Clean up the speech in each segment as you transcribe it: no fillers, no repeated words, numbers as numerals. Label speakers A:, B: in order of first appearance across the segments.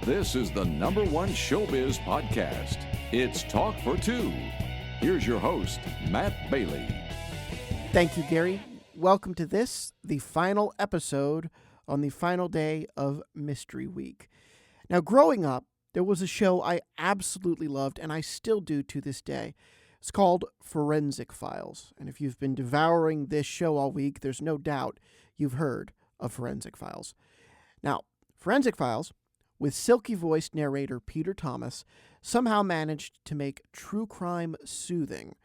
A: This is the #1 showbiz podcast. It's Talk for Two. Here's your host, Matt Bailey.
B: Thank you, Gary. Welcome to this, the final episode on the final day of Mystery Week. Now, growing up, there was a show I absolutely loved, and I still do to this day. It's called Forensic Files. And if you've been devouring this show all week, there's no doubt you've heard of Forensic Files. Now, Forensic Files, with silky-voiced narrator Peter Thomas, somehow managed to make true crime soothing.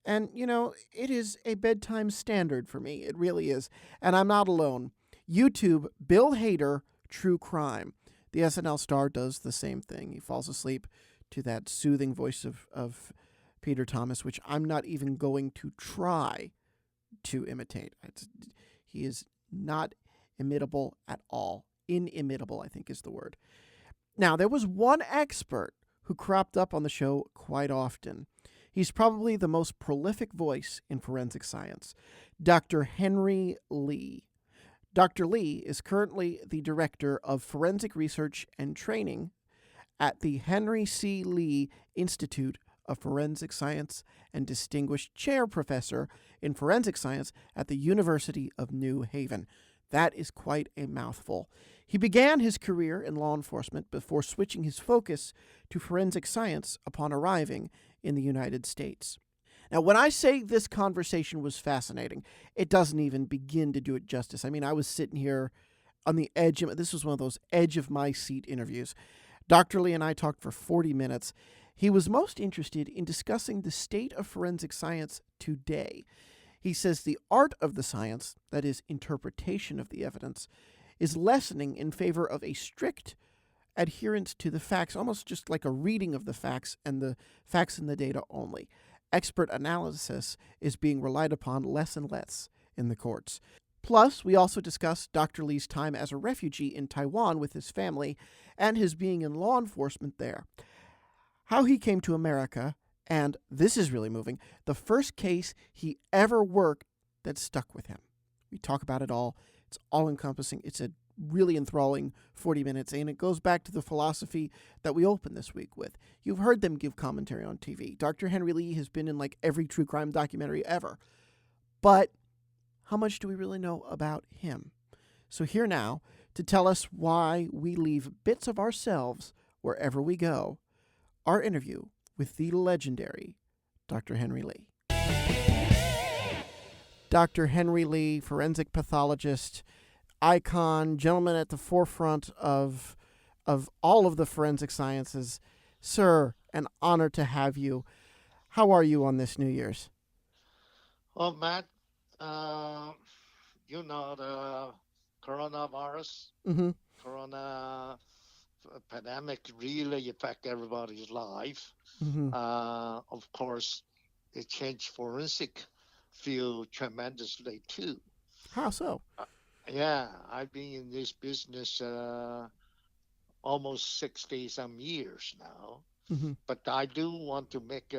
B: And, it is a bedtime standard for me. It really is. And I'm not alone. YouTube, Bill Hader, True Crime. The SNL star does the same thing. He falls asleep to that soothing voice of Peter Thomas, which I'm not even going to try to imitate. He is not imitable at all. Inimitable, I think is the word. Now, there was one expert who cropped up on the show quite often. He's probably the most prolific voice in forensic science, Dr. Henry Lee. Dr. Lee is currently the director of forensic research and training at the Henry C. Lee Institute of Forensic Science and distinguished chair professor in forensic science at the University of New Haven. That is quite a mouthful. He began his career in law enforcement before switching his focus to forensic science upon arriving in the United States. Now, when I say this conversation was fascinating, it doesn't even begin to do it justice. I mean, I was sitting here on the edge of this was one of those edge of my seat interviews. Dr. Lee and I talked for 40 minutes. He was most interested in discussing the state of forensic science today. He says the art of the science, that is, interpretation of the evidence, is lessening in favor of a strict adherence to the facts, almost just like a reading of the facts and the facts and the data only. Expert analysis is being relied upon less and less in the courts. Plus, we also discuss Dr. Lee's time as a refugee in Taiwan with his family and his being in law enforcement there. How he came to America, and this is really moving, the first case he ever worked that stuck with him. We talk about it all. It's all-encompassing. It's a really enthralling 40 minutes, and it goes back to the philosophy that we opened this week with. You've heard them give commentary on TV. Dr. Henry Lee has been in like every true crime documentary ever. But how much do we really know about him? So here now, to tell us why we leave bits of ourselves wherever we go, our interview with the legendary Dr. Henry Lee. Dr. Henry Lee, forensic pathologist, icon, gentleman at the forefront of all of the forensic sciences. Sir, an honor to have you. How are you on this New Year's?
C: Well, Matt, the coronavirus, corona pandemic really affect everybody's life. Of course, it changed forensic field tremendously too.
B: How so?
C: Yeah, I've been in this business almost 60-some years now. But I do want to make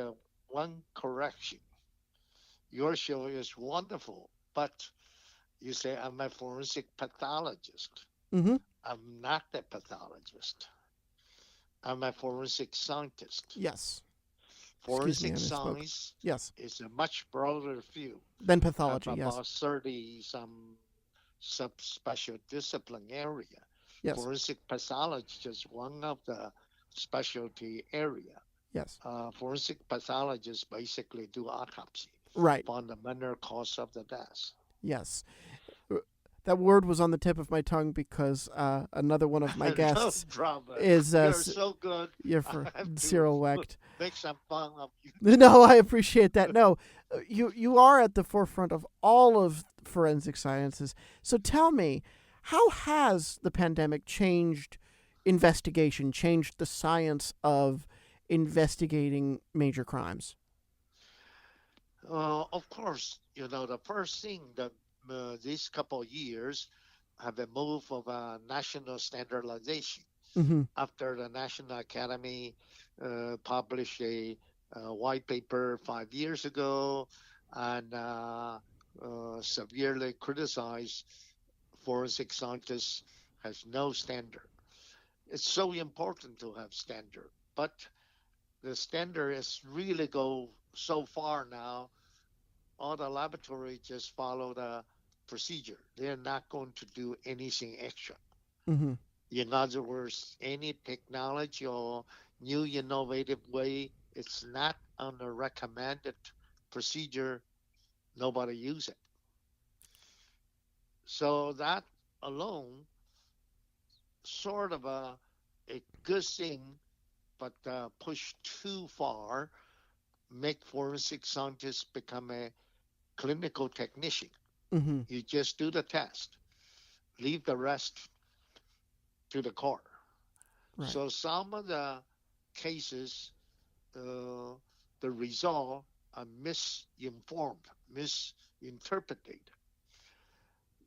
C: one correction. Your show is wonderful, but you say I'm a forensic pathologist. I'm not a pathologist. I'm a forensic scientist.
B: Yes.
C: Forensic science is a much broader field
B: than pathology.
C: About 30-some subspecial discipline area.
B: Yes.
C: Forensic pathology is one of the specialty area.
B: Yes.
C: Forensic pathologists basically do autopsy.
B: Right.
C: On the manner cause of the death.
B: Yes. That word was on the tip of my tongue because another one of my guests is
C: you're so good.
B: You're for Cyril Wecht.
C: Make some fun of you.
B: No, I appreciate that. No, you are at the forefront of all of forensic sciences. So tell me, how has the pandemic changed investigation, changed the science of investigating major crimes?
C: Of course, the first thing that these couple of years have a move of national standardization. After the National Academy published a white paper 5 years ago and severely criticized forensic scientists has no standard. It's so important to have standard, but the standard is really go so far now. All the laboratory just follow the procedure. They're not going to do anything extra.
B: Mm-hmm.
C: In other words, any technology or new innovative way, it's not on the recommended procedure. Nobody use it. So that alone, sort of a good thing, but push too far, make forensic scientists become a clinical technician.
B: Mm-hmm.
C: You just do the test, leave the rest to the court.
B: Right.
C: So some of the cases, uh, the result are misinformed, misinterpreted.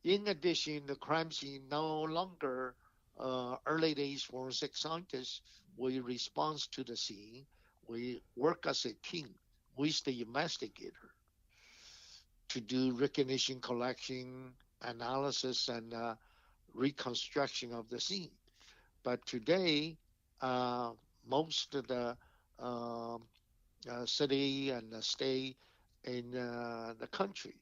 C: In addition, the crime scene no longer early days forensic scientists. We respond to the scene. We work as a team with the investigator to do recognition collection, analysis, and reconstruction of the scene. But today, uh, most of the uh, city and the state in the country,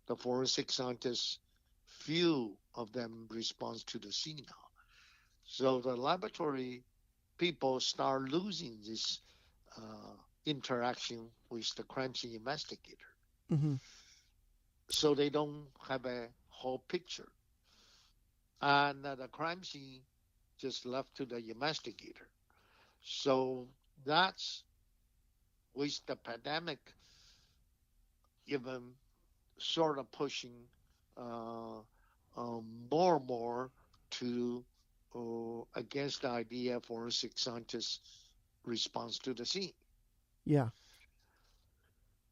C: the forensic scientists, few of them respond to the scene now. So the laboratory people start losing this interaction with the crime scene investigator.
B: Mm-hmm.
C: So they don't have a whole picture. And the crime scene just left to the investigator. So that's with the pandemic even sort of pushing uh, more and more to against the idea forensic scientists response to the scene.
B: Yeah.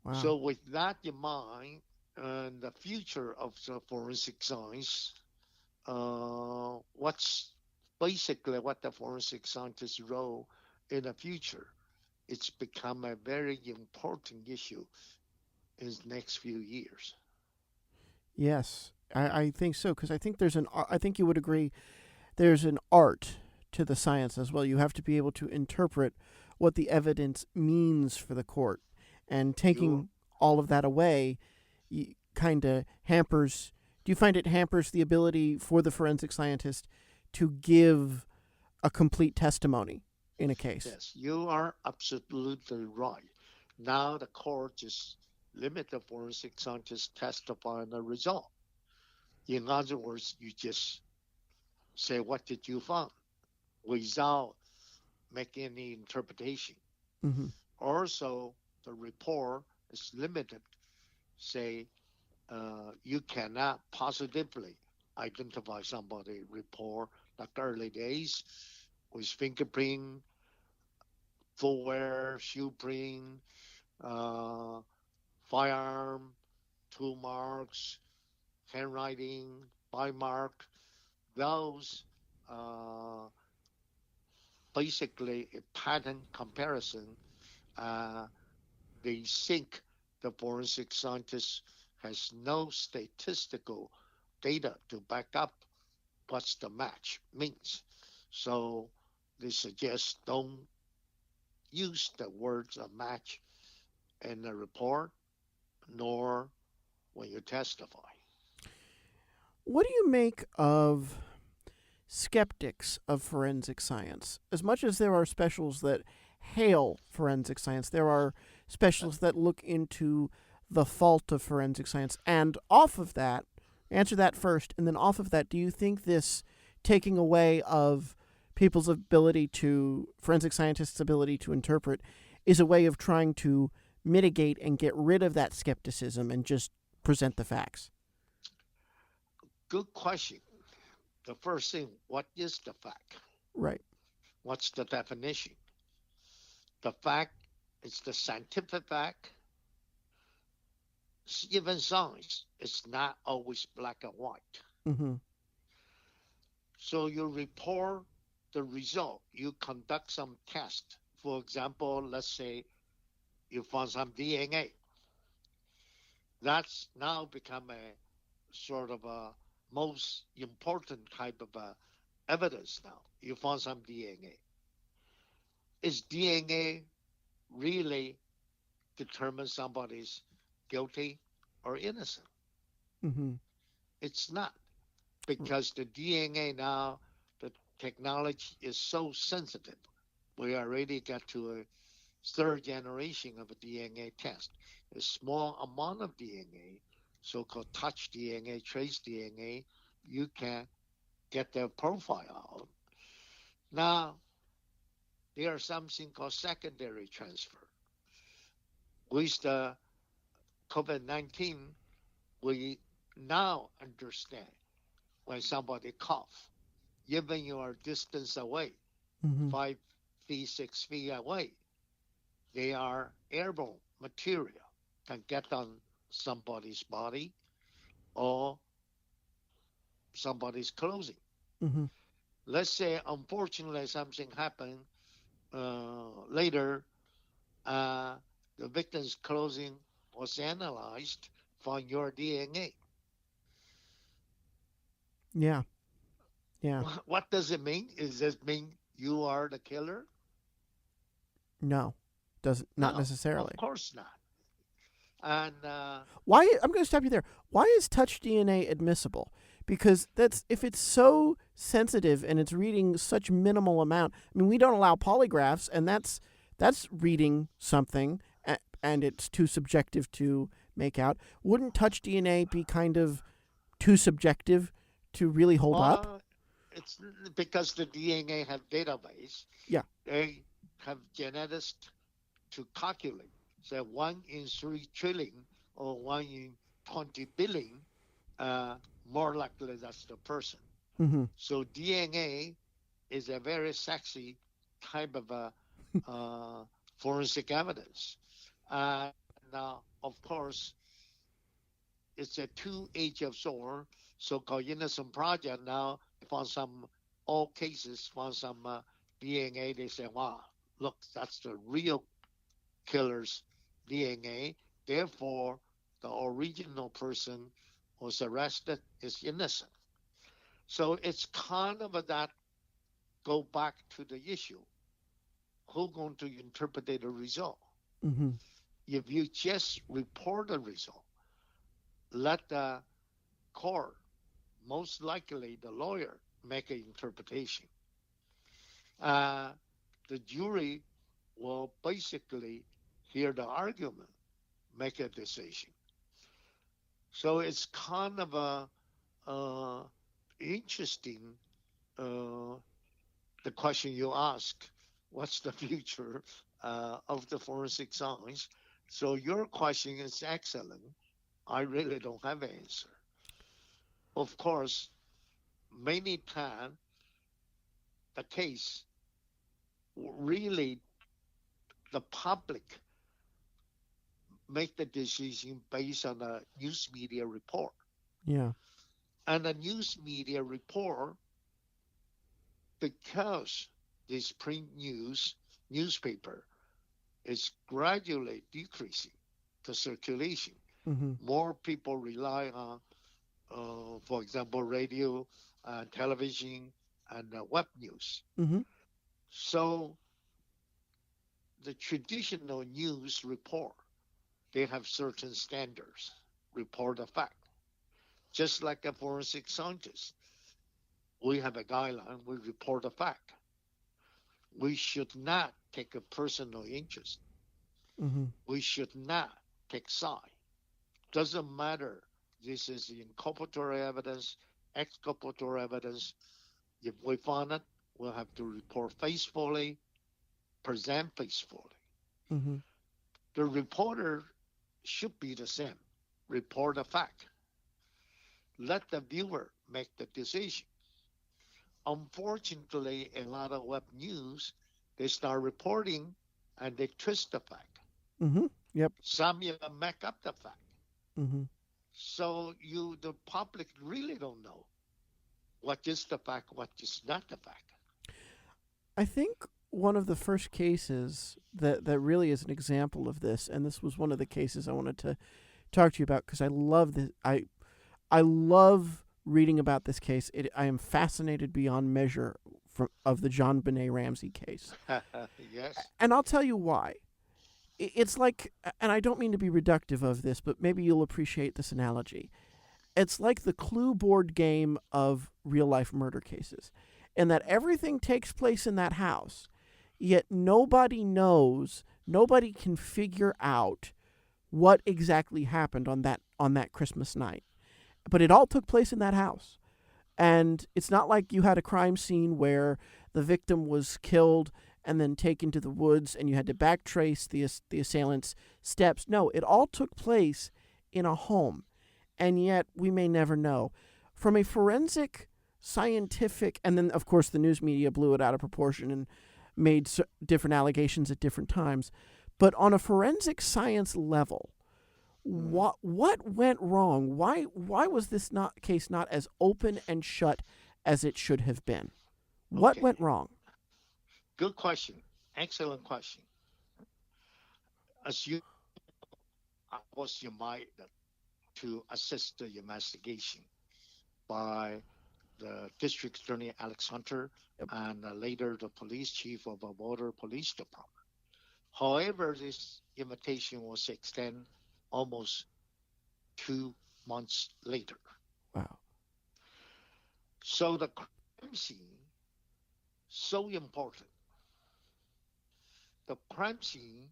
B: Wow.
C: So with that in mind, and the future of the forensic science, what's basically what the forensic scientist's role in the future? It's become a very important issue in the next few years.
B: Yes. I think so because I think I think you would agree there's an art to the science as well. You have to be able to interpret what the evidence means for the court, and
C: You
B: taking all of that away kind of hampers. Do you find it hampers the ability for the forensic scientist to give a complete testimony in a case?
C: Yes, you are absolutely right. Now the court just limit the forensic scientist testifying the result. In other words, you just say what did you find without making any interpretation.
B: Mm-hmm.
C: Also, the report is limited. Say you cannot positively identify somebody. Report like early days with fingerprint, footwear, shoe print, uh, firearm, tool marks, handwriting, bite mark. Those uh, basically a pattern comparison. Uh, they think the forensic scientist has no statistical data to back up what's the match means. So they suggest don't use the words of match in the report nor when you testify.
B: What do you make of skeptics of forensic science? As much as there are specials that hail forensic science, there are specials that look into the fault of forensic science. And off of that, answer that first, and then off of that, do you think this taking away of people's ability to, forensic scientists' ability to interpret, is a way of trying to mitigate and get rid of that skepticism and just present the facts?
C: Good question. The first thing, what is the fact?
B: Right.
C: What's the definition? The fact is the scientific fact. Even science is not always black and white.
B: Mm-hmm.
C: So you report the result. You conduct some test. For example, let's say you found some DNA. That's now become a sort of a most important type of evidence now. You found some DNA. Is DNA really determine somebody's guilty or innocent?
B: Mm-hmm.
C: It's not, because the DNA now, the technology is so sensitive. We already got to a third generation of a DNA test. A small amount of DNA, so-called touch DNA, trace DNA, you can get their profile out. Now, there's something called secondary transfer. With the COVID-19, we now understand when somebody cough, even you are distance away,
B: Mm-hmm.
C: 5 feet, 6 feet away, they are airborne material, can get on somebody's body or somebody's clothing.
B: Mm-hmm.
C: Let's say, unfortunately, something happened later. Uh, the victim's clothing was analyzed for your DNA.
B: Yeah. Yeah.
C: What does it mean? Does it mean you are the killer?
B: No. Doesn't not
C: No, of
B: necessarily.
C: course not. And
B: Why I'm going to stop you there. Why is touch DNA admissible? Because that's if it's so sensitive and it's reading such minimal amount. I mean, we don't allow polygraphs, and that's reading something, and it's too subjective to make out. Wouldn't touch DNA be kind of too subjective to really hold up?
C: it's because the DNA have database.
B: Yeah.
C: They have genetics to calculate. So 1 in 3 trillion or 1 in 20 billion, uh, more likely that's the person.
B: Mm-hmm.
C: So DNA is a very sexy type of forensic evidence. Now, of course, it's a two-edged sword, so-called innocent project. Now, found some, all cases, found some DNA. They say, wow, look, that's the real killer's DNA. Therefore, the original person was arrested is innocent. So it's kind of that go back to the issue. Who's going to interpret the result?
B: Mm-hmm.
C: If you just report the result, let the court, most likely the lawyer, make an interpretation. Uh, the jury will basically hear the argument, make a decision. So it's kind of a interesting uh, the question you ask, what's the future of the forensic science? So your question is excellent. I really don't have an answer. Of course, many times the case really the public make the decision based on a news media report.
B: Yeah.
C: And the news media report, because this print newspaper is gradually decreasing the circulation.
B: Mm-hmm.
C: More people rely on, for example, radio, television, and web news.
B: Mm-hmm.
C: So the traditional news report, they have certain standards, report a fact. Just like a forensic scientist, we have a guideline, we report a fact. We should not take a personal interest.
B: Mm-hmm.
C: We should not take side. Doesn't matter. This is inculpatory evidence, exculpatory evidence. If we find it, we'll have to report faithfully, present faithfully.
B: Mm-hmm.
C: The reporter should be the same. Report a fact. Let the viewer make the decision. Unfortunately, a lot of web news, they start reporting and they twist the fact.
B: Mm-hmm. Yep.
C: Some even make up the fact.
B: Mm-hmm.
C: So the public really don't know what is the fact, what is not the fact.
B: I think one of the first cases that really is an example of this, and this was one of the cases I wanted to talk to you about because I love this. I love reading about this case. I am fascinated beyond measure of the John Benet Ramsey case.
C: Yes.
B: And I'll tell you why. It's like, and I don't mean to be reductive of this, but maybe you'll appreciate this analogy. It's like the clue board game of real life murder cases, in that everything takes place in that house, yet nobody knows, nobody can figure out what exactly happened on that Christmas night. But it all took place in that house. And it's not like you had a crime scene where the victim was killed and then taken to the woods and you had to backtrace the assailant's steps. No, it all took place in a home. And yet we may never know. From a forensic, scientific, and then, of course, the news media blew it out of proportion and made different allegations at different times. But on a forensic science level, what went wrong? Why was this case not as open and shut as it should have been? What
C: Okay.
B: went wrong?
C: Good question. Excellent question. As you, I was invited to assist the investigation by the district attorney Alex Hunter and later the police chief of the Border Police Department. However, this invitation was extended almost 2 months later.
B: Wow.
C: So the crime scene, so important. The crime scene,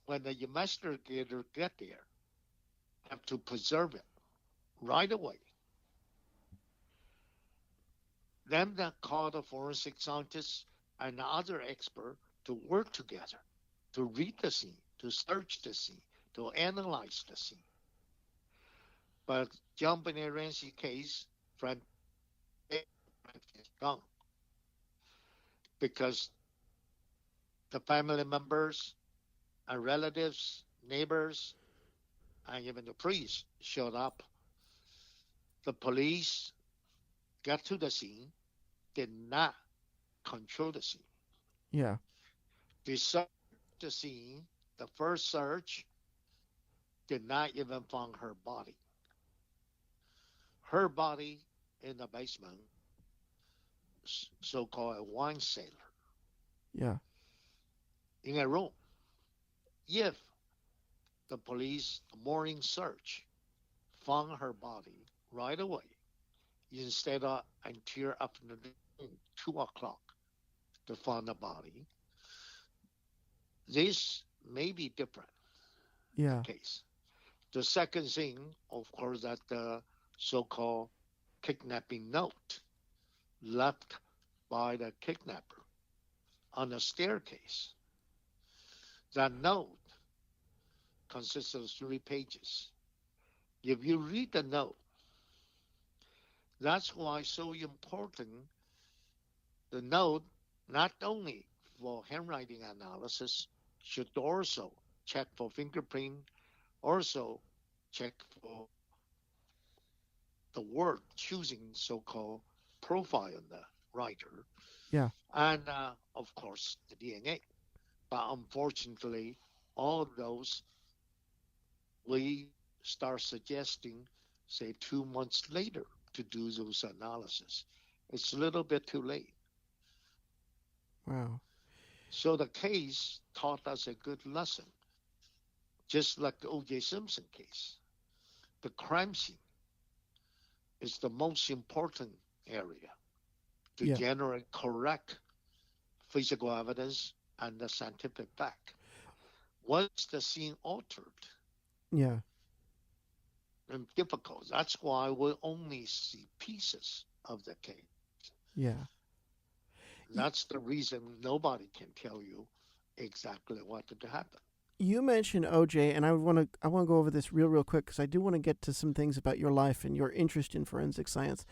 C: when the investigator get there, have to preserve it right away. Then they call the forensic scientists and other expert to work together, to read the scene, to search the scene, to analyze the scene. But John Benet Ramsey case, friend, is gone because the family members and relatives, neighbors, and even the priest showed up. The police got to the scene, did not control the scene.
B: Yeah.
C: They searched the scene. The first search did not even find her body. Her body in the basement, so-called a wine cellar,
B: Yeah.
C: in a room. If the police, the morning search, found her body right away, instead of until afternoon 2 o'clock to find the body, this may be different.
B: Yeah.
C: Case. The second thing, of course, that the so-called kidnapping note left by the kidnapper on the staircase. That note consists of 3 pages. If you read the note, that's why it's so important. The note, not only for handwriting analysis, should also check for fingerprint, also check for the word choosing so-called profile in the writer,
B: Yeah.
C: and of course the DNA. But unfortunately, all of those we start suggesting, say 2 months later, to do those analysis. It's a little bit too late.
B: Wow.
C: So the case taught us a good lesson, just like the O.J. Simpson case. The crime scene is the most important area to
B: Yeah.
C: generate correct physical evidence and the scientific fact. Once the scene altered,
B: Yeah.
C: and difficult. That's why we only see pieces of the case.
B: Yeah.
C: That's the reason nobody can tell you exactly what did happen.
B: You mentioned OJ, and I want to go over this real quick because I do want to get to some things about your life and your interest in forensic science.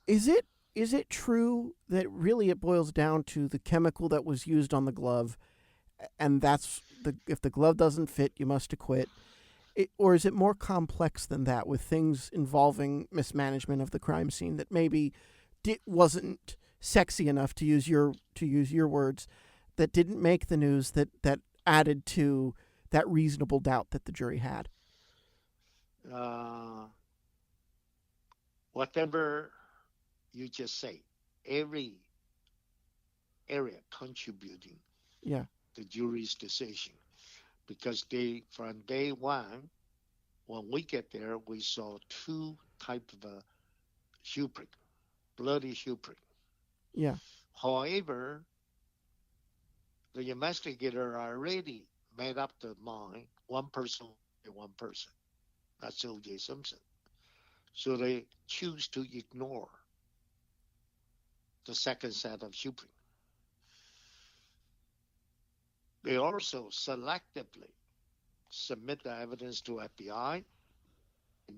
B: Is it true that really it boils down to the chemical that was used on the glove, and that's if the glove doesn't fit, you must acquit? Or is it more complex than that, with things involving mismanagement of the crime scene that maybe wasn't sexy enough, to use your words, that didn't make the news, that added to that reasonable doubt that the jury had?
C: whatever you just say, every area contributing
B: Yeah.
C: the jury's decision. Because from day one, when we get there, we saw two type of shoe print, bloody shoe print.
B: Yeah.
C: However, the investigator already made up the mind, one person. That's O.J. Simpson. So they choose to ignore the second set of shoe print. They also selectively submit the evidence to FBI.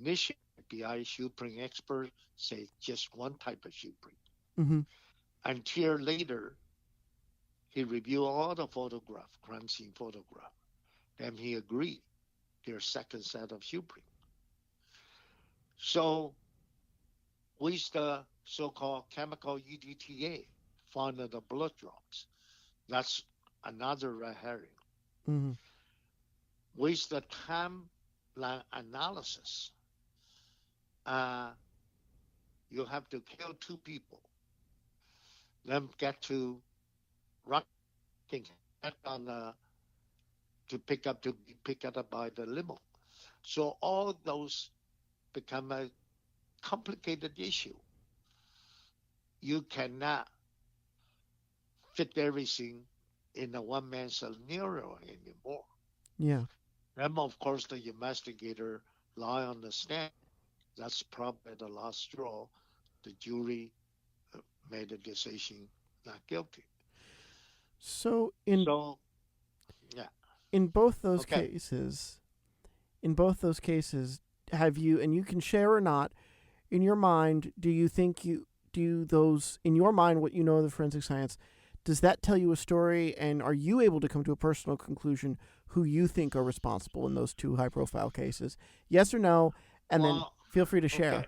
C: Initially, FBI shoe print expert say just one type of shoe print.
B: Mm-hmm.
C: Until later, he reviewed all the photograph, crime scene photograph. Then he agreed their second set of shoe print. So with the so-called chemical EDTA found in the blood drops, that's another red herring.
B: Mm-hmm.
C: With the timeline analysis, uh, you have to kill two people, then get to rocking on to be picked up by the limo. So all those become a complicated issue. You cannot fit everything in a one man scenario anymore.
B: Yeah.
C: Then, of course, the investigator lie on the stand. That's probably the last straw. The jury made a decision not guilty.
B: So
C: So, yeah,
B: in both those
C: okay.
B: cases, in both those cases, have you, and you can share or not, in your mind, do you think you do those in your mind what you know of the forensic science? Does that tell you a story, and are you able to come to a personal conclusion who you think are responsible in those two high-profile cases? Yes or no, and then
C: Well,
B: feel free to
C: okay.
B: share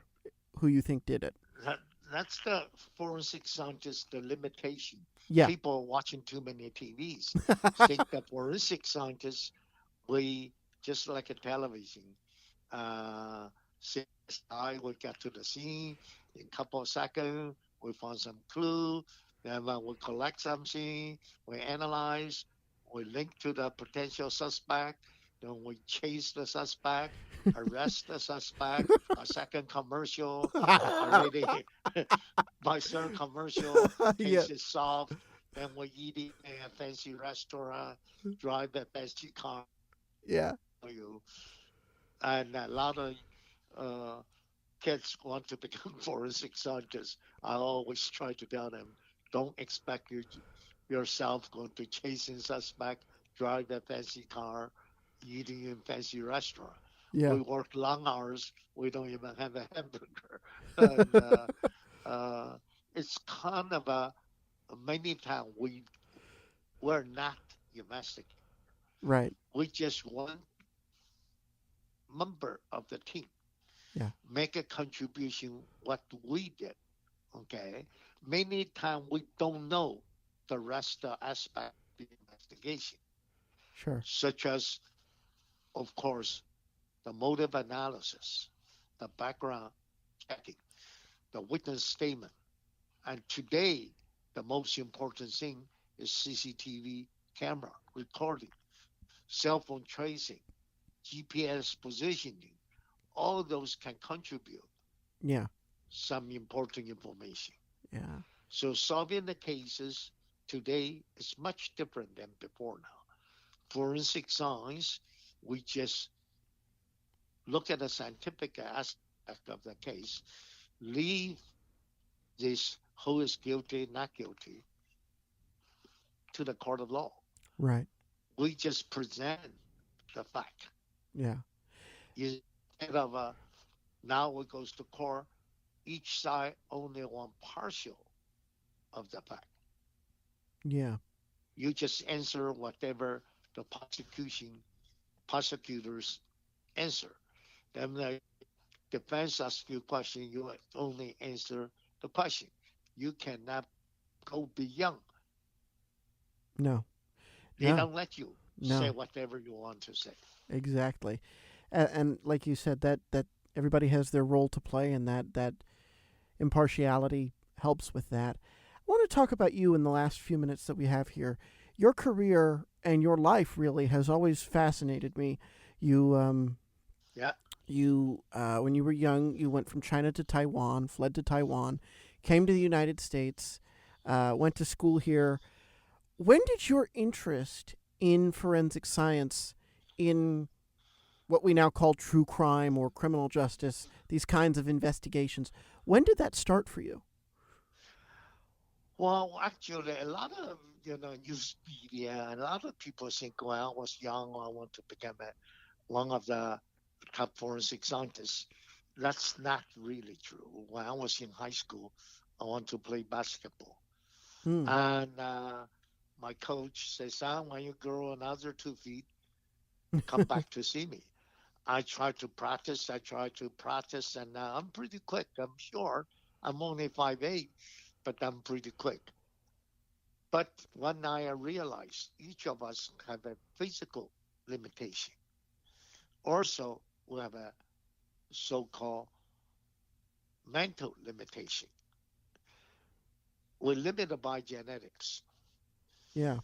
B: who you think did it.
C: That, that's the forensic scientist, the limitation.
B: Yeah.
C: People watching too many TVs think that forensic scientists, we just like a television. CSI, we get to the scene in a couple of seconds, we find some clue, then we collect something, we analyze, we link to the potential suspect, then we chase the suspect, arrest the suspect, a second commercial, already by third commercial,
B: Yeah.
C: case is solved, then we eat in a fancy restaurant, drive a fancy car,
B: Yeah.
C: you, and a lot of uh, kids want to become forensic scientists. I always try to tell them, don't expect yourself going to chasing suspect, drive a fancy car, eating in fancy restaurant.
B: Yeah.
C: We work long hours. We don't even have a hamburger, and uh, it's kind of a many times we're not investigating.
B: Right.
C: We just one member of the team
B: Yeah.
C: make a contribution what we did. Okay, many times we don't know the rest of the aspect of the investigation,
B: Sure.
C: such as, of course, the motive analysis, the background checking, the witness statement, and today the most important thing is CCTV camera recording, cell phone tracing, GPS positioning. All those can contribute
B: Yeah.
C: some important information.
B: Yeah.
C: So solving the cases today is much different than before now. Forensic science, we just look at the scientific aspect of the case, leave this who is guilty, not guilty, to the court of law.
B: Right.
C: We just present the fact.
B: Yeah.
C: Instead of now it goes to court, each side only one partial of the fact.
B: Yeah.
C: You just answer whatever the prosecutors answer. Then the defense asks you a question, you only answer the question. You cannot go beyond.
B: No.
C: They
B: No.
C: don't let you say
B: No.
C: whatever you want to say.
B: Exactly. And like you said, that everybody has their role to play, and that impartiality helps with that. I want to talk about you in the last few minutes that we have here. Your career and your life really has always fascinated me. You
C: Yeah.
B: when you were young, you went from China to Taiwan, fled to Taiwan, came to the United States, went to school here. When did your interest in forensic science, in what we now call true crime or criminal justice, these kinds of investigations, when did that start for you?
C: Well, actually, a lot of news media, and a lot of people think when I was young, I want to become one of the top forensic scientists. That's not really true. When I was in high school, I want to play basketball,
B: Hmm.
C: and my coach says, "Son, when you grow another 2 feet, come back to see me." I try to practice. I try to practice, and I'm pretty quick. I'm sure I'm only 5'8", but I'm pretty quick. But one night I realized each of us have a physical limitation. Also, we have a so-called mental limitation. We're limited by genetics.
B: Yeah.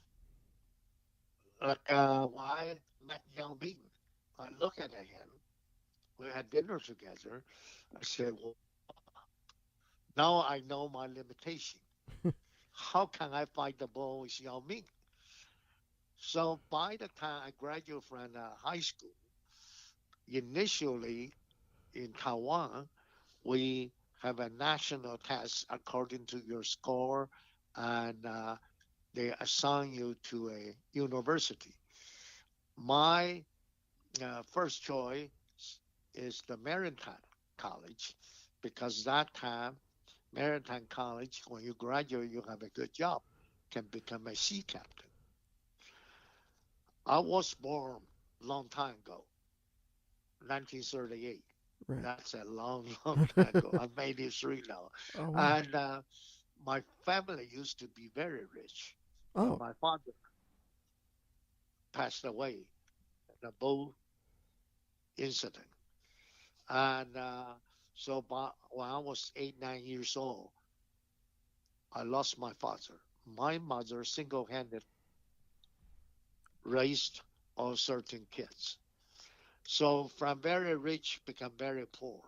C: Like when I met Yao Ming, I look at him. We had dinner together. I said, "Well, now I know my limitation. How can I fight the ball with Yao Ming?" So by the time I graduated from high school, initially in Taiwan, we have a national test according to your score, and they assign you to a university. My first choice is the Maritime College because that time, Maritime College, when you graduate, you have a good job, can become a sea captain. I was born a long time ago, 1938.
B: Right.
C: That's a long, long time ago. I'm 83 now.
B: Oh wow.
C: And my family used to be very rich, but
B: Oh.
C: my father passed away in a boat incident. And so when I was 8, 9 years old, I lost my father. My mother single-handed raised all certain kids. So from very rich become very poor.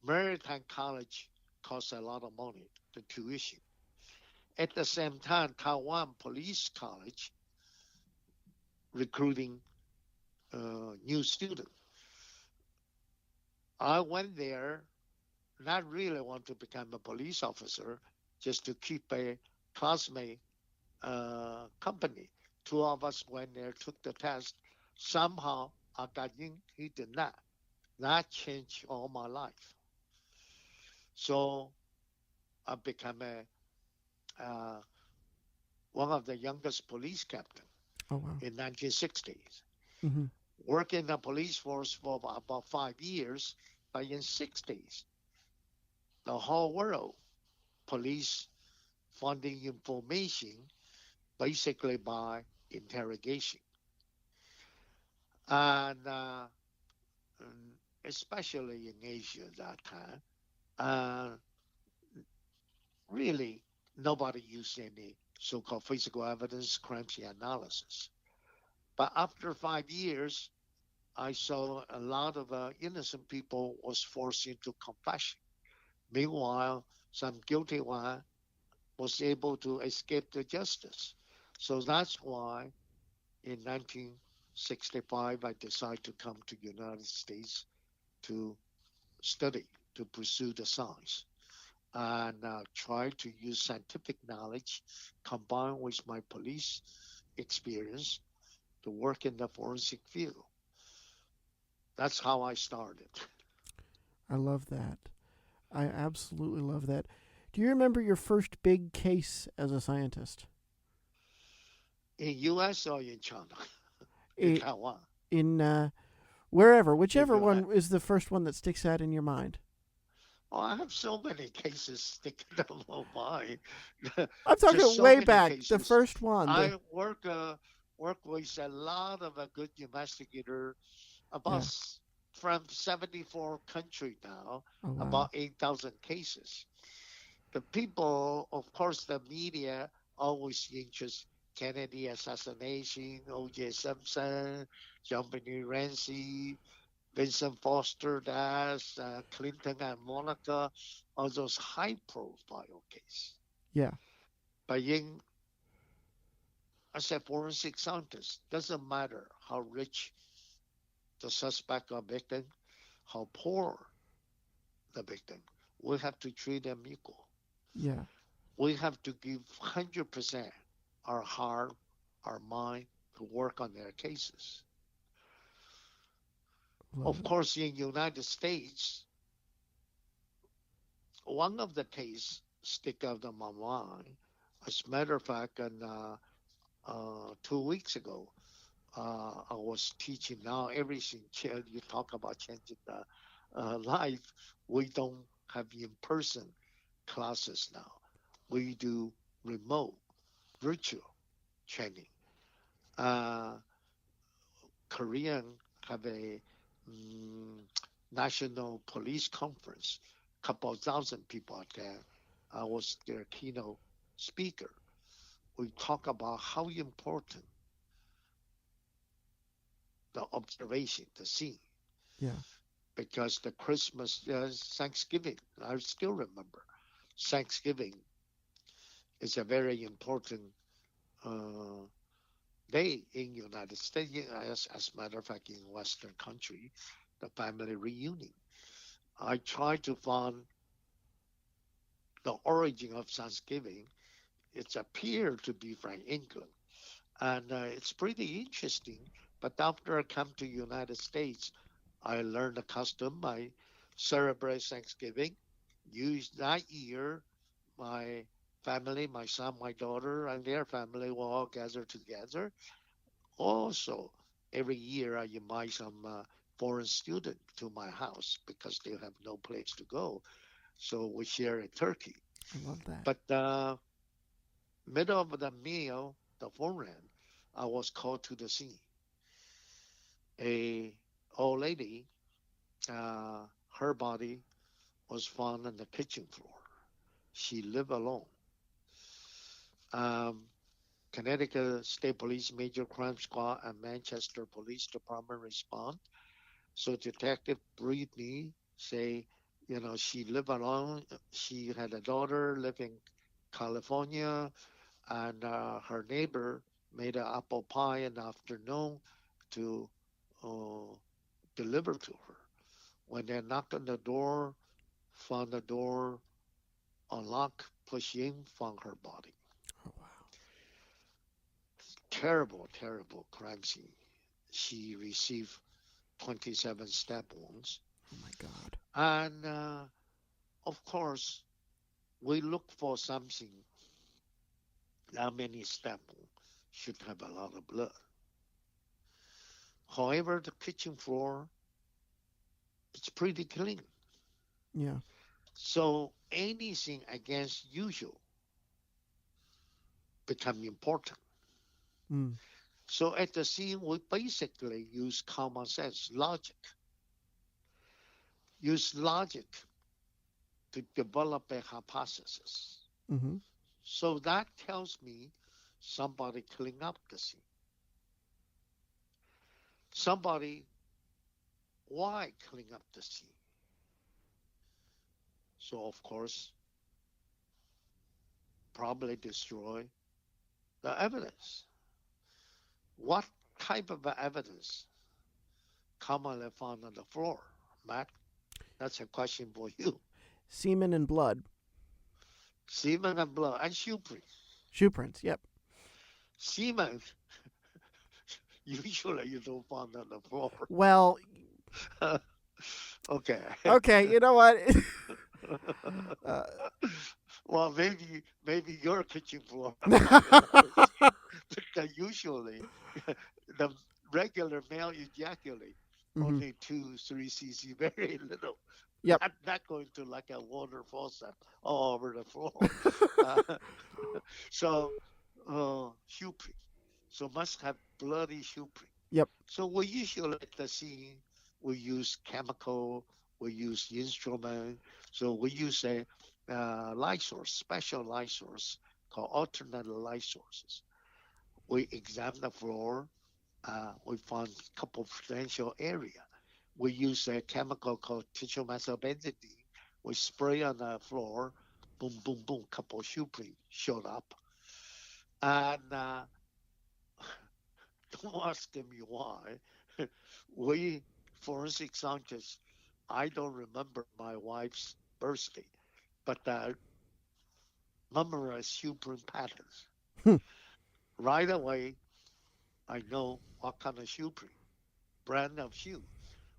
C: Maritime College costs a lot of money, the tuition. At the same time, Taiwan Police College recruiting new students. I went there not really want to become a police officer, just to keep a classmate company. Two of us went there, took the test. Somehow I got in. He did not. That changed all my life. So I became uh, one of the youngest police captain
B: Oh wow.
C: in 1960s.
B: Mm-hmm.
C: Worked in the police force for about 5 years, but in 60s, the whole world police finding information basically by interrogation. And especially in Asia at that time, uh, really nobody used any so-called physical evidence crime scene analysis. But after 5 years, I saw a lot of innocent people was forced into confession. Meanwhile, some guilty one was able to escape the justice. So that's why in 1965 I decided to come to the United States to study, to pursue the science, and try to use scientific knowledge combined with my police experience to work in the forensic field. That's how I started.
B: I love that. I absolutely love that. Do you remember your first big case as a scientist?
C: In U.S. or in China, in
B: I-
C: Taiwan,
B: In wherever,
C: if
B: whichever
C: you have.
B: one is the first one that sticks out in your mind.
C: Oh, I have so many cases sticking out of my mind.
B: I'm
C: Just
B: talking
C: so
B: way
C: many
B: back, the
C: cases.
B: first one. The
C: I work with a lot of a good investigator about
B: yeah.
C: from 74 countries now,
B: Oh, wow.
C: about 8,000 cases. The people, of course, the media always interest Kennedy assassination, O.J. Simpson, John Benet Ramsey, Vincent Foster Dash, Clinton and Monica, all those high-profile cases.
B: Yeah.
C: But in, as a forensic scientist, doesn't matter how rich the suspect or victim, how poor the victim. We have to treat them equal.
B: Yeah.
C: We have to give 100% our heart, our mind to work on their cases.
B: Love
C: Of
B: it.
C: course, in the United States, one of the cases stick out in my mind. As a matter of fact, 2 weeks ago, I was teaching now everything. You talk about changing the life. We don't have in-person classes now. We do remote, virtual training. Uh, Korean have a mm, national police conference. Couple of thousand people out there. I was their keynote speaker. We talk about how important the observation, the scene,
B: Yeah.
C: because the Christmas, Thanksgiving, I still remember. Thanksgiving is a very important uh, day in United States, as a matter of fact, in Western country, the family reunion. I try to find the origin of Thanksgiving. It's appeared to be from England, and it's pretty interesting. But after I come to United States, I learned the custom. I celebrate Thanksgiving. Use that year, my family, my son, my daughter, and their family will all gather together. Also, every year I invite some foreign student to my house because they have no place to go. So we share a turkey.
B: I love that.
C: But middle of the meal, the phone rang. I was called to the scene. A old lady, uh, her body was found on the kitchen floor. She lived alone. Um, Connecticut State Police Major Crime Squad and Manchester Police Department respond. So Detective briefed me, say, she lived alone. She had a daughter living in California, and her neighbor made an apple pie in the afternoon to uh, deliver to her. When they knocked on the door, found the door unlocked, pushed in, found her body.
B: Oh, wow.
C: Terrible, terrible crime scene. She received 27 stab wounds.
B: Oh, my God.
C: And of course, we look for something. How many stab wounds should have a lot of blood. However, the kitchen floor is pretty clean.
B: Yeah.
C: So anything against usual become important.
B: Mm.
C: So at the scene, we basically use common sense, use logic to develop a hypothesis.
B: Mm-hmm.
C: So that tells me somebody clean up the scene. Somebody, why clean up the scene? So of course, probably destroy the evidence. What type of evidence commonly found on the floor, Matt? That's a question for you.
B: Semen and blood.
C: Semen and blood and shoe prints.
B: Shoe prints. Yep.
C: Semen, usually you don't find on the floor.
B: Well,
C: Okay.
B: okay. You know what? uh,
C: Well, maybe your kitchen floor find a lot of semen. Because usually the regular male ejaculate
B: hmm.
C: only 2, 3 cc, very little.
B: Yep.
C: Not going to like a water faucet all over the floor. Uh, so shoe print. So must have bloody shoe print.
B: Yep.
C: So we usually at the scene we use chemical, we use instrument. So we use a light source, special light source called alternate light sources. We examine the floor. We found a couple of potential area. We use a chemical called tissomethylbenzidine. We spray on the floor. Boom, boom, boom. Couple of shoe prints showed up. And don't ask me why. We forensic scientists, I don't remember my wife's birthday, but memorize shoe print patterns.
B: Hmm.
C: Right away, I know what kind of shoe print, brand of shoe.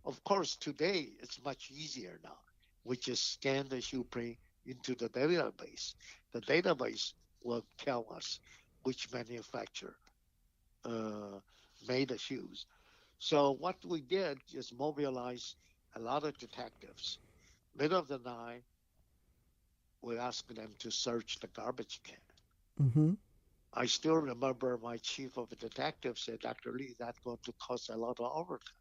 C: Of course, today it's much easier now. We just scan the shoe print into the database. The database will tell us which manufacturer uh, made the shoes. So what we did is mobilize a lot of detectives. Middle of the night, we asked them to search the garbage can.
B: Mm-hmm.
C: I still remember my chief of detectives said, Dr. Lee, that's going to cost a lot of overtime.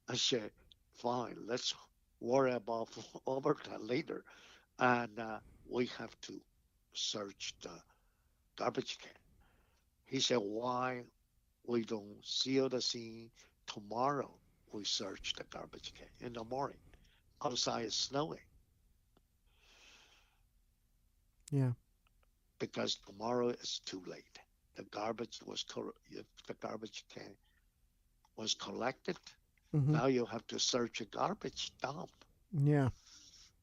C: I said, fine, let's worry about overtime later. And we have to search the garbage can. He said, why we don't seal the scene tomorrow? We search the garbage can in the morning. Outside is snowing
B: Yeah.
C: because tomorrow is too late. The garbage can was collected.
B: Mm-hmm.
C: Now you have to search a garbage dump.
B: Yeah.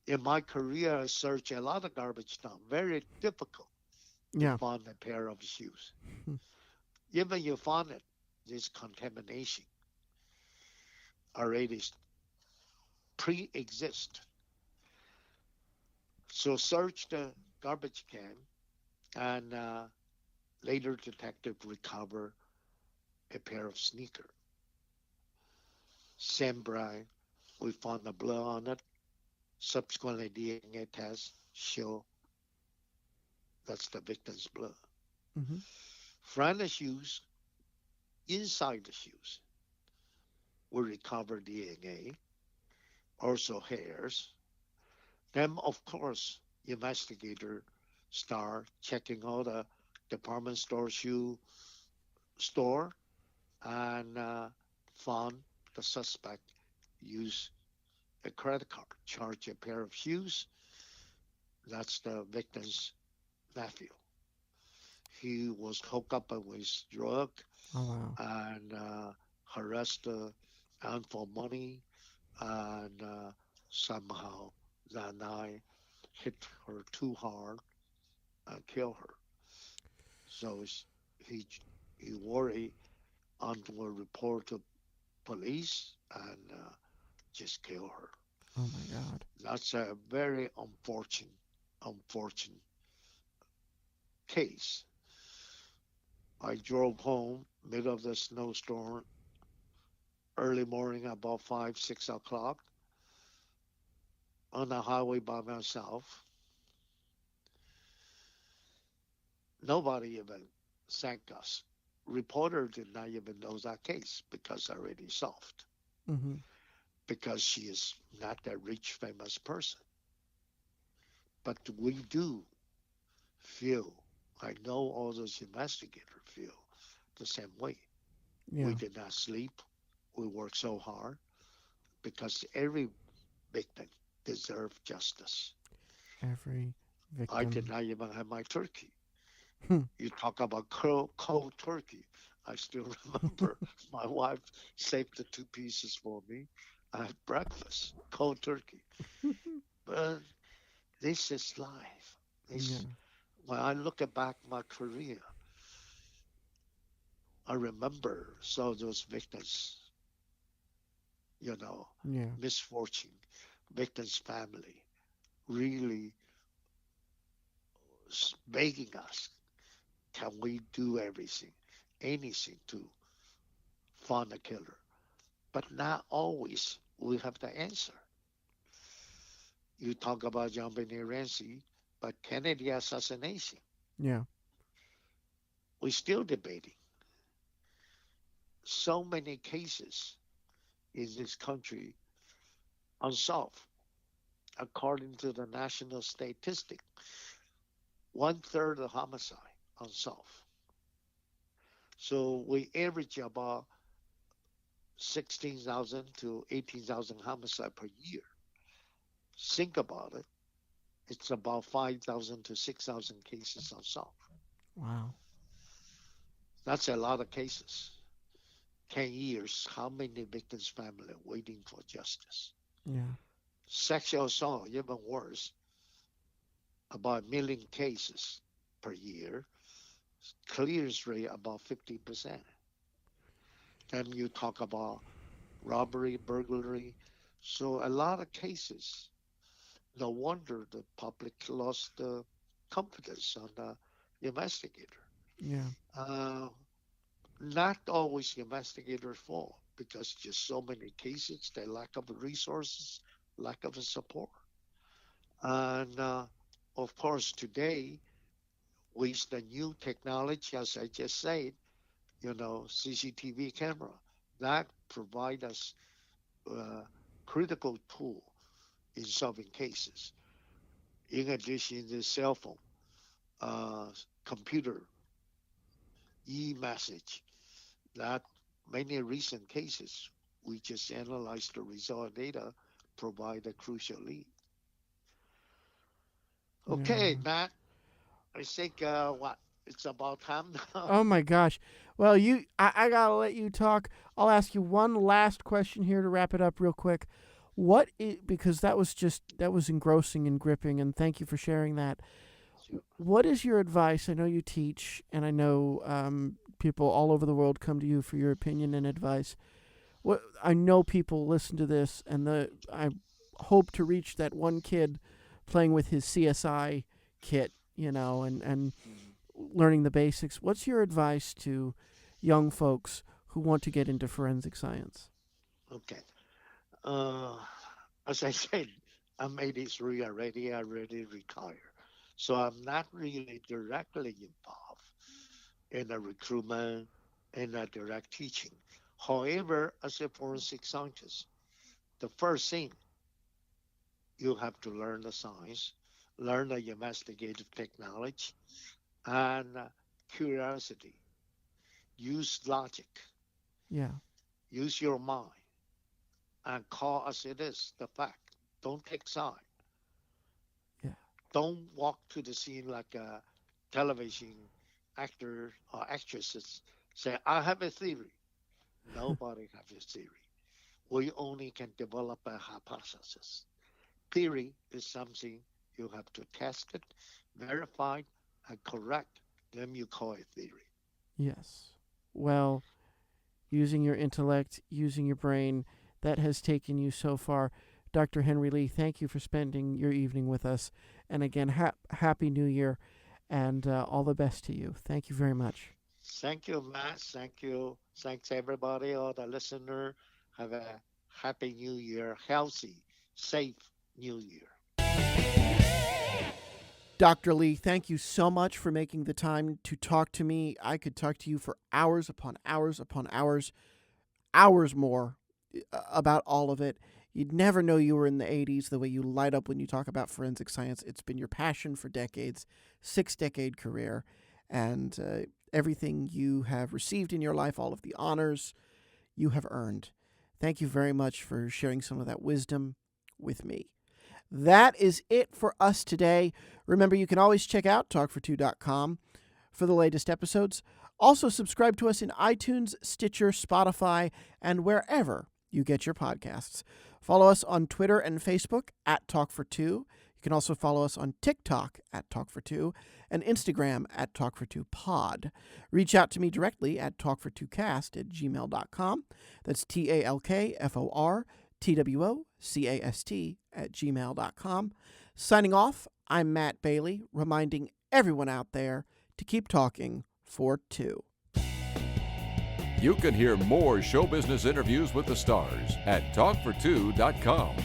C: In my career, I searched a lot of garbage dump. Very difficult to
B: Yeah.
C: find a pair of shoes.
B: Hmm.
C: Even you find it, this contamination already pre-exist. So search the garbage can, and later detective recover a pair of sneakers. Same brand, we found the blood on it. Subsequently, DNA tests show that's the victim's blood.
B: Mm-hmm.
C: From the shoes, inside the shoes, we recover DNA, also hairs. Then, of course, investigator start checking all the department store shoe store and found the suspect use a credit card, charge a pair of shoes. That's the victim's nephew. He was hooked up with drug
B: Oh wow.
C: and harassed and for money, and somehow that night hit her too hard and killed her. So he he worried and will report to police and just kill her.
B: Oh my God.
C: That's a very unfortunate case. I drove home middle of the snowstorm, early morning about 5, 6 o'clock on the highway by myself. Nobody even thanked us. Reporter did not even know that case because already solved.
B: Mm-hmm.
C: Because she is not a rich famous person. But we do feel, I know all those investigators feel the same way. We
B: Yeah.
C: did not sleep. We worked so hard because every victim deserves justice.
B: Every
C: I did
B: victim.
C: not even have my turkey.
B: Hmm.
C: You talk about cold turkey. I still remember my wife saved the two pieces for me. I had breakfast, cold turkey. But this is life. This,
B: Yeah.
C: when I look back my career, I remember some of those victims, you know,
B: Yeah.
C: misfortune, victims' family, really begging us, can we do everything, anything to find the killer? But not always we have the answer. You talk about John Benet Ramsey, but Kennedy assassination,
B: Yeah.
C: we're still debating. So many cases in this country, unsolved. According to the national statistic, one third of homicide unsolved. So we average about 16,000 to 18,000 homicide per year. Think about it. It's about 5,000 to 6,000 cases unsolved.
B: Wow.
C: That's a lot of cases. 10 years, how many victims' family waiting for justice?
B: Yeah.
C: Sexual assault, even worse, about 1 million cases per year, clearance rate about 50%. Then you talk about robbery, burglary. So a lot of cases. No wonder the public lost confidence on the investigator.
B: Yeah.
C: Not always the investigator's fault because just so many cases, the lack of resources, lack of support. And of course, today, with the new technology, as I just said, CCTV camera, that provide us critical tool in solving cases. In addition, the cell phone, computer, e-message, that many recent cases, we just analyze the result data, provide a crucial lead. Okay,
B: Yeah.
C: Matt, I think it's about time now.
B: Oh my gosh. Well, I gotta let you talk. I'll ask you one last question here to wrap it up real quick. Because that was engrossing and gripping, and thank you for sharing that.
C: Sure.
B: What is your advice? I know you teach, and I know people all over the world come to you for your opinion and advice. I know people listen to this, and I hope to reach that one kid playing with his CSI kit, and learning the basics. What's your advice to young folks who want to get into forensic science?
C: Okay. As I said, I'm 83 already. I already retired. So I'm not really directly involved in the recruitment and the direct teaching. However, as a forensic scientist, the first thing you have to learn the science, learn the investigative technology, and curiosity. Use logic,
B: Yeah.
C: use your mind, and call as it is the fact. Don't take side.
B: Yeah.
C: Don't walk to the scene like a television actor or actresses say, I have a theory. Nobody has a theory. We only can develop a hypothesis. Theory is something you have to test it, verify, and correct. Then you call it theory.
B: Yes. Well, using your intellect, using your brain, that has taken you so far. Dr. Henry Lee, thank you for spending your evening with us. And again, Happy New Year, and all the best to you. Thank you very much.
C: Thank you, Matt. Thank you. Thanks, everybody, all the listener. Have a happy new year, healthy, safe new year.
B: Dr. Lee, thank you so much for making the time to talk to me. I could talk to you for hours upon hours upon hours more about all of it. You'd never know you were in the 80s the way you light up when you talk about forensic science. It's been your passion for decades, 6-decade career, and everything you have received in your life, all of the honors you have earned. Thank you very much for sharing some of that wisdom with me. That is it for us today. Remember, you can always check out talkfor2.com for the latest episodes. Also, subscribe to us in iTunes, Stitcher, Spotify, and wherever you get your podcasts. Follow us on Twitter and Facebook at Talk4Two. You can also follow us on TikTok at Talk4Two and Instagram at Talk42Pod. Reach out to me directly at talkfor2cast@gmail.com. That's TALKFORTWOCAST@gmail.com. Signing off, I'm Matt Bailey, reminding everyone out there to keep talking for two.
A: You can hear more show business interviews with the stars at talkfor2.com.